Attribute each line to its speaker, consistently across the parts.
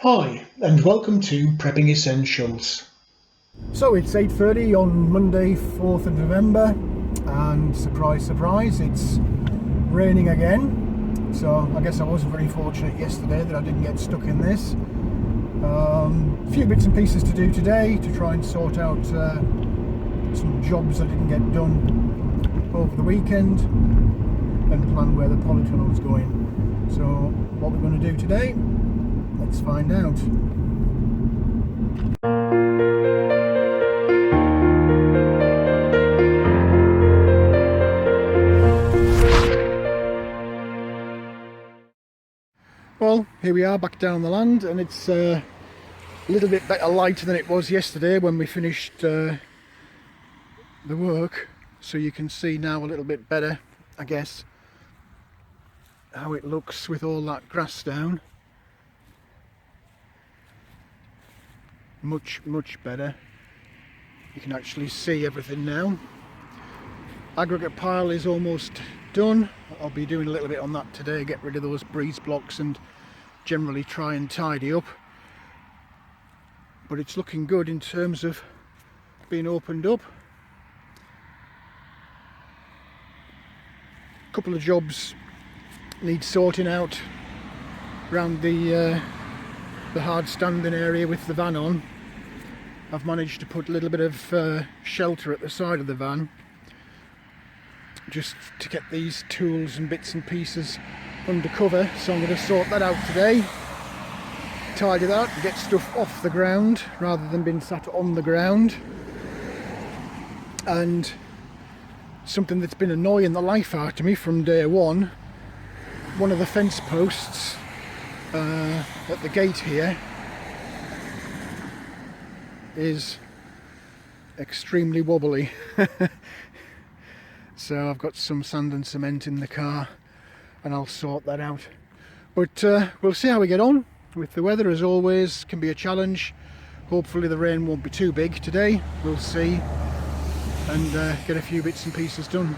Speaker 1: Hi, and welcome to Prepping Essentials.
Speaker 2: So it's 8:30 on Monday 4th of November, and surprise surprise, it's raining again. So I guess I wasn't very fortunate yesterday that I didn't get stuck in this. A few bits and pieces to do today to try and sort out some jobs I didn't get done over the weekend and plan where the polytunnel is going. So what we're going to do today, let's find out. Well, here we are back down on the land, and it's a little bit better light than it was yesterday when we finished the work, so you can see now a little bit better, I guess, how it looks with all that grass down. Much better. You can actually see everything now. Aggregate pile is almost done. I'll be doing a little bit on that today, get rid of those breeze blocks and generally try and tidy up. But it's looking good in terms of being opened up. A couple of jobs need sorting out around the hard standing area with the van on. I've managed to put a little bit of shelter at the side of the van, just to get these tools and bits and pieces under cover, so I'm going to sort that out today, tidy that and get stuff off the ground rather than being sat on the ground. And something that's been annoying the life out of me from day one of the fence posts at the gate here is extremely wobbly. So I've got some sand and cement in the car and I'll sort that out. But we'll see how we get on with the weather. As always, can be a challenge. Hopefully the rain won't be too big today. We'll see, and get a few bits and pieces done.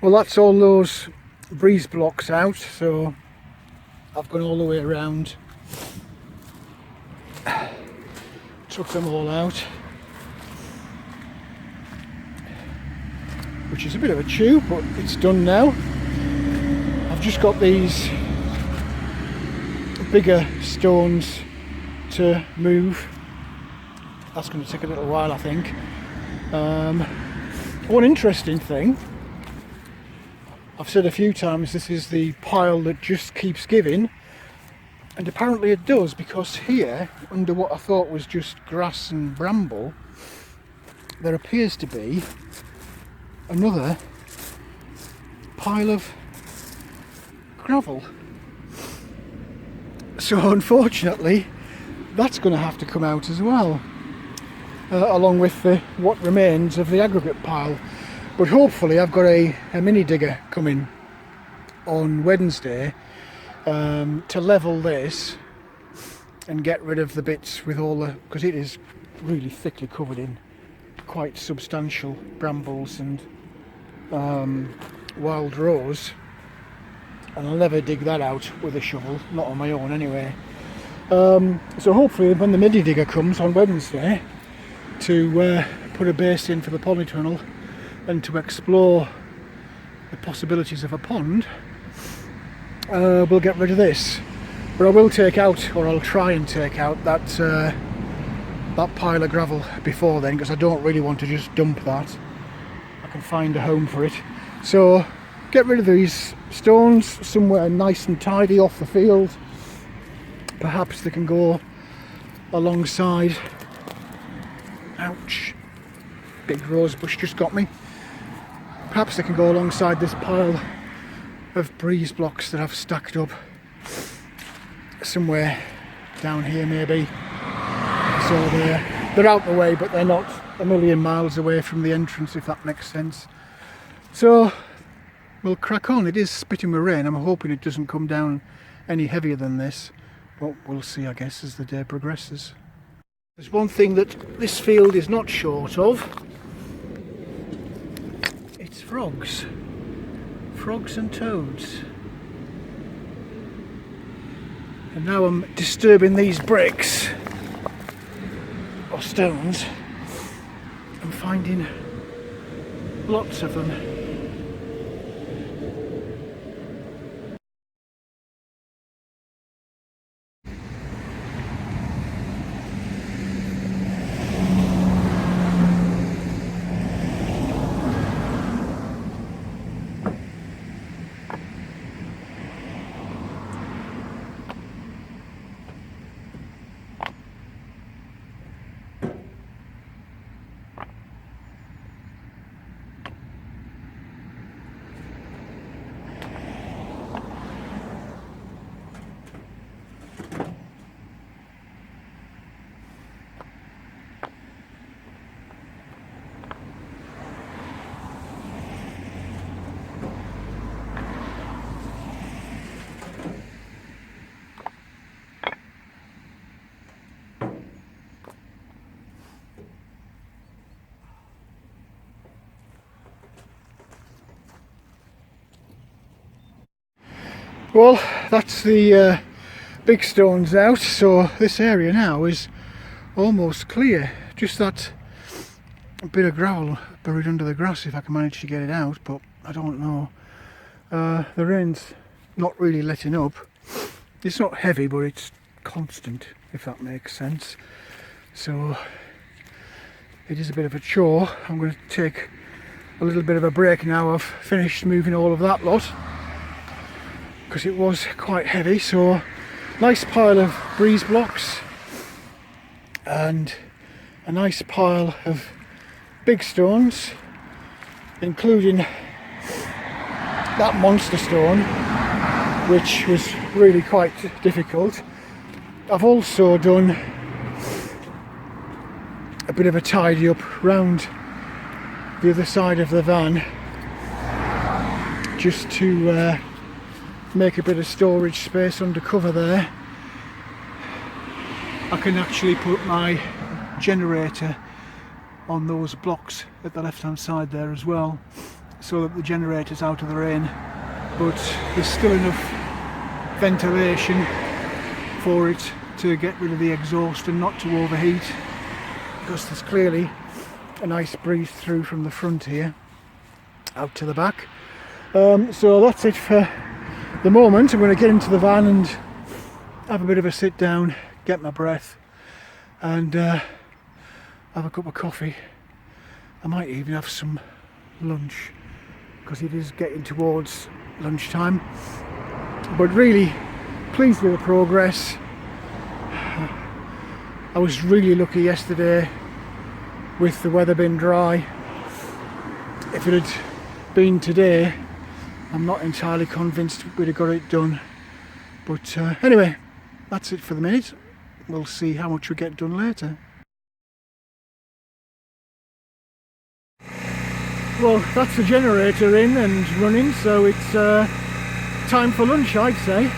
Speaker 2: Well, that's all those breeze blocks out, so I've gone all the way around, took them all out, which is a bit of a chew, but it's done now. I've just got these bigger stones to move. That's going to take a little while, I think. One interesting thing, I've said a few times, this is the pile that just keeps giving, and apparently it does, because here, under what I thought was just grass and bramble, there appears to be another pile of gravel. So unfortunately that's going to have to come out as well, along with what remains of the aggregate pile. But hopefully I've got a mini digger coming on Wednesday to level this and get rid of the bits with all the, because it is really thickly covered in quite substantial brambles and wild rose. and I'll never dig that out with a shovel, not on my own anyway. So hopefully when the midi digger comes on Wednesday to put a base in for the polytunnel and to explore the possibilities of a pond, we'll get rid of this. But I will take out, or I'll try and take out that that pile of gravel before then, because I don't really want to just dump that. I can find a home for it. So get rid of these stones somewhere nice and tidy off the field. Perhaps they can go alongside, ouch, big rose bush just got me. Perhaps they can go alongside this pile of breeze blocks that I've stacked up somewhere down here maybe. So they're out the way, but they're not a million miles away from the entrance, if that makes sense. So we'll crack on. It is spitting with rain. I'm hoping it doesn't come down any heavier than this, but we'll see, I guess, as the day progresses. There's one thing that this field is not short of. It's frogs. Frogs and toads. And now I'm disturbing these bricks or stones. I'm finding lots of them. Well, that's the big stones out, so this area now is almost clear. Just that bit of gravel buried under the grass, if I can manage to get it out, but I don't know. The rain's not really letting up. It's not heavy, but it's constant, if that makes sense. So it is a bit of a chore. I'm going to take a little bit of a break now. I've finished moving all of that lot, because it was quite heavy. So nice pile of breeze blocks and a nice pile of big stones, including that monster stone, which was really quite difficult. I've also done a bit of a tidy up round the other side of the van, just to make a bit of storage space under cover there. I can actually put my generator on those blocks at the left hand side there as well, so that the generator's out of the rain, but there's still enough ventilation for it to get rid of the exhaust and not to overheat, because there's clearly a nice breeze through from the front here out to the back. So that's it for the moment. I'm going to get into the van and have a bit of a sit down, get my breath, and have a cup of coffee. I might even have some lunch, because it is getting towards lunchtime. But really pleased with the progress. I was really lucky yesterday with the weather being dry. If it had been today, I'm not entirely convinced we'd have got it done. But anyway, that's it for the minute. We'll see how much we get done later. Well, that's the generator in and running, so it's time for lunch, I'd say.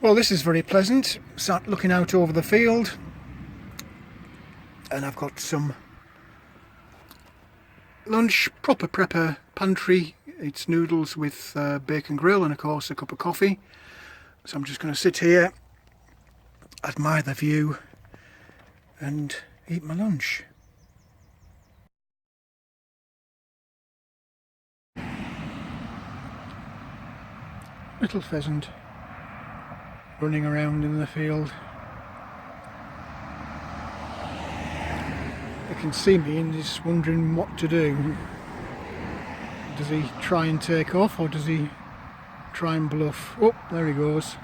Speaker 2: Well, this is very pleasant. Sat looking out over the field, and I've got some lunch, proper prepper pantry. It's noodles with bacon grill and of course a cup of coffee. So I'm just going to sit here, admire the view and eat my lunch. Little pheasant running around in the field. He can see me and he's wondering what to do. Does he try and take off or does he try and bluff? Oh, there he goes.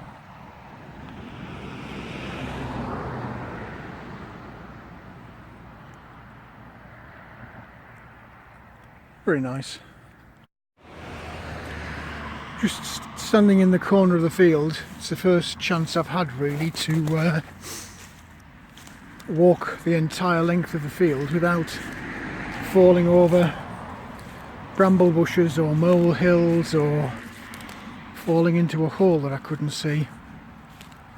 Speaker 2: Very nice. Just standing in the corner of the field. It's the first chance I've had really to walk the entire length of the field without falling over bramble bushes or molehills or falling into a hole that I couldn't see.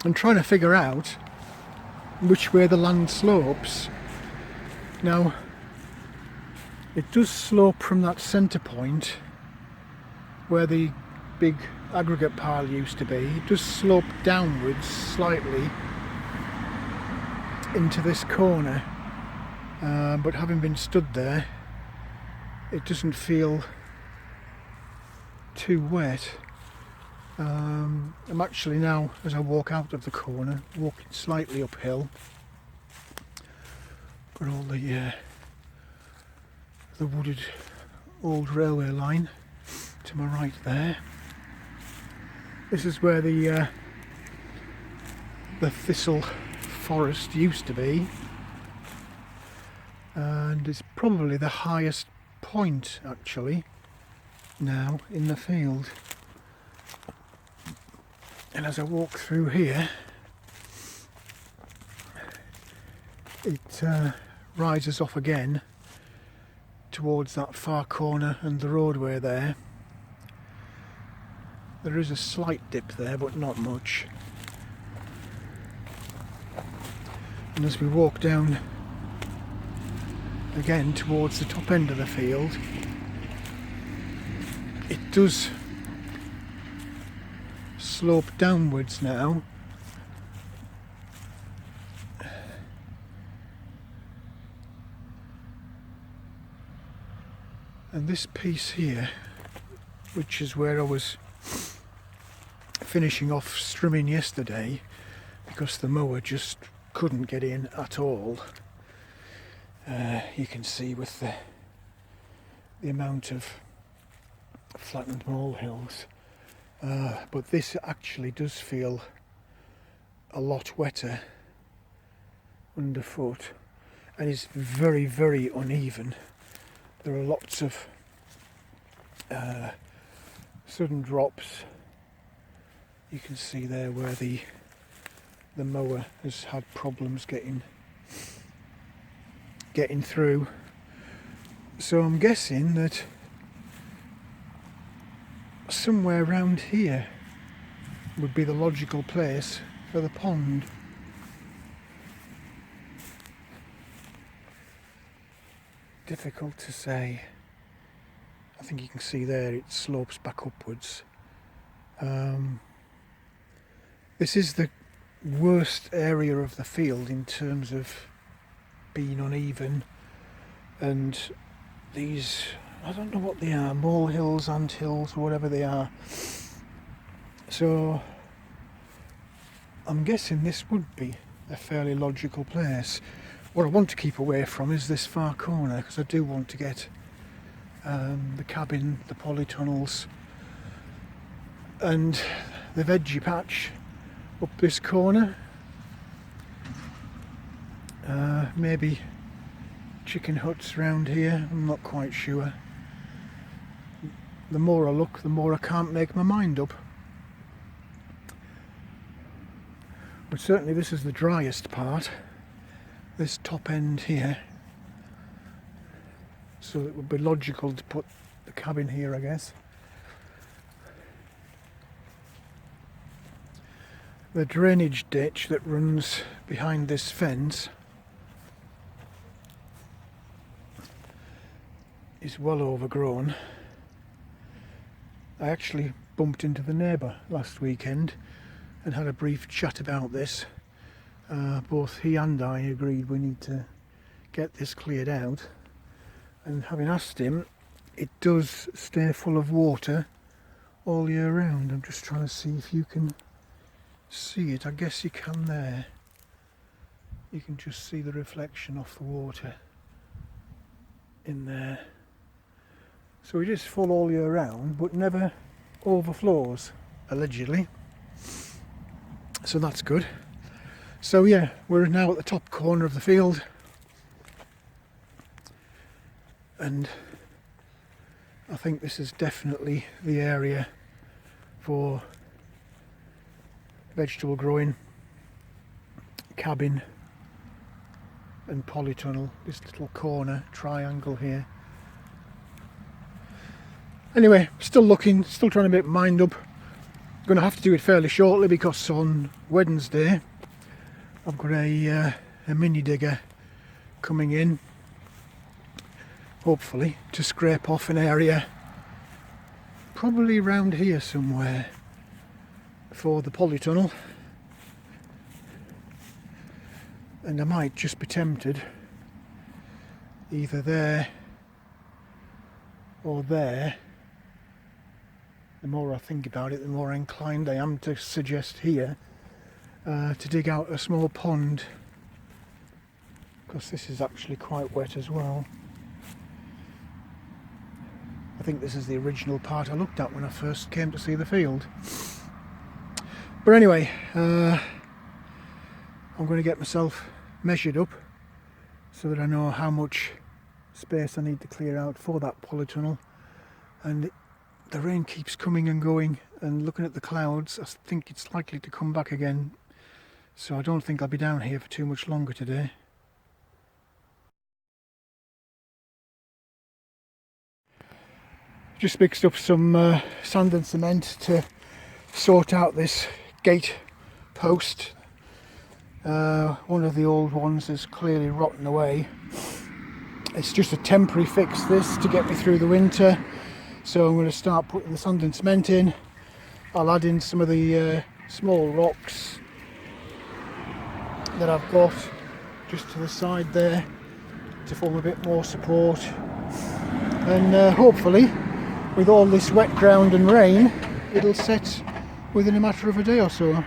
Speaker 2: I'm trying to figure out which way the land slopes. Now, it does slope from that centre point where the big aggregate pile used to be. It does slope downwards slightly into this corner, but having been stood there, it doesn't feel too wet. I'm actually now, as I walk out of the corner, walking slightly uphill. Got all the wooded old railway line to my right there. This is where the thistle forest used to be, and it's probably the highest point actually now in the field. And as I walk through here, it rises off again towards that far corner and the roadway there. There is a slight dip there, but not much. And as we walk down again towards the top end of the field, it does slope downwards now. And this piece here, which is where I was finishing off strimming yesterday because the mower just couldn't get in at all. You can see with the amount of flattened molehills. But this actually does feel a lot wetter underfoot and is very, very uneven. There are lots of sudden drops. You can see there where the mower has had problems getting through. So I'm guessing that somewhere around here would be the logical place for the pond. Difficult to say. I think you can see there it slopes back upwards. This is the worst area of the field in terms of being uneven, and these, I don't know what they are, molehills, anthills, whatever they are. So I'm guessing this would be a fairly logical place. What I want to keep away from is this far corner, because I do want to get the cabin, the polytunnels and the veggie patch up this corner. Maybe chicken huts around here, I'm not quite sure. The more I look, the more I can't make my mind up. But certainly this is the driest part, this top end here. So it would be logical to put the cabin here, I guess. The drainage ditch that runs behind this fence is well overgrown. I actually bumped into the neighbour last weekend and had a brief chat about this. Both he and I agreed we need to get this cleared out, and having asked him, it does stay full of water all year round. I'm just trying to see if you can see it. I guess you can there. You can just see the reflection off the water in there. So it is full all year round, but never overflows, allegedly. So that's good. So yeah, we're now at the top corner of the field, and I think this is definitely the area for vegetable growing, cabin and polytunnel. This little corner triangle here. Anyway, still looking, still trying to make my mind up. I'm going to have to do it fairly shortly because on Wednesday I've got a mini digger coming in, hopefully to scrape off an area probably around here somewhere for the polytunnel, and I might just be tempted either there or there. The more I think about it, the more inclined I am to suggest here to dig out a small pond, because this is actually quite wet as well. I think this is the original part I looked at when I first came to see the field. But anyway, I'm going to get myself measured up so that I know how much space I need to clear out for that polytunnel. And the rain keeps coming and going, and looking at the clouds, I think it's likely to come back again. So I don't think I'll be down here for too much longer today. Just mixed up some sand and cement to sort out this gate post. One of the old ones is clearly rotten away. It's just a temporary fix, this, to get me through the winter. So I'm going to start putting the sand and cement in. I'll add in some of the small rocks that I've got just to the side there to form a bit more support. And hopefully, with all this wet ground and rain, it'll set within a matter of a day or so.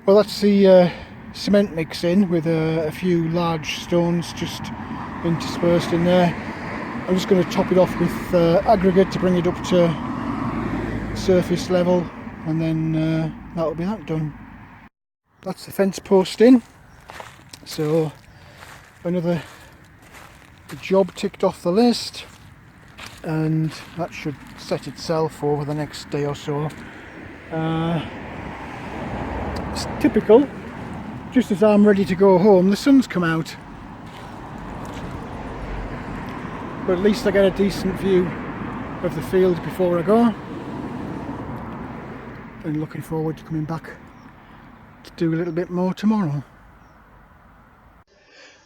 Speaker 2: Well, that's the cement mix in with a few large stones just interspersed in there. I'm just going to top it off with aggregate to bring it up to surface level, and then that'll be that done. That's the fence post in, so another job ticked off the list, and that should set itself over the next day or so. It's typical, just as I'm ready to go home, the sun's come out. But at least I get a decent view of the field before I go. And looking forward to coming back to do a little bit more tomorrow.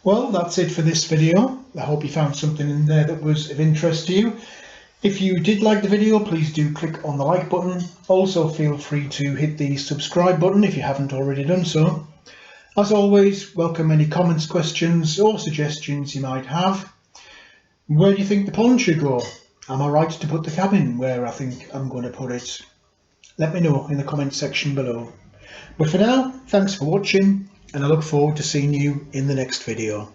Speaker 1: Well, that's it for this video. I hope you found something in there that was of interest to you. If you did like the video, please do click on the like button. Also feel free to hit the subscribe button if you haven't already done so. As always, welcome any comments, questions or suggestions you might have. Where do you think the pond should go? Am I right to put the cabin where I think I'm going to put it? Let me know in the comments section below. But for now, thanks for watching, and I look forward to seeing you in the next video.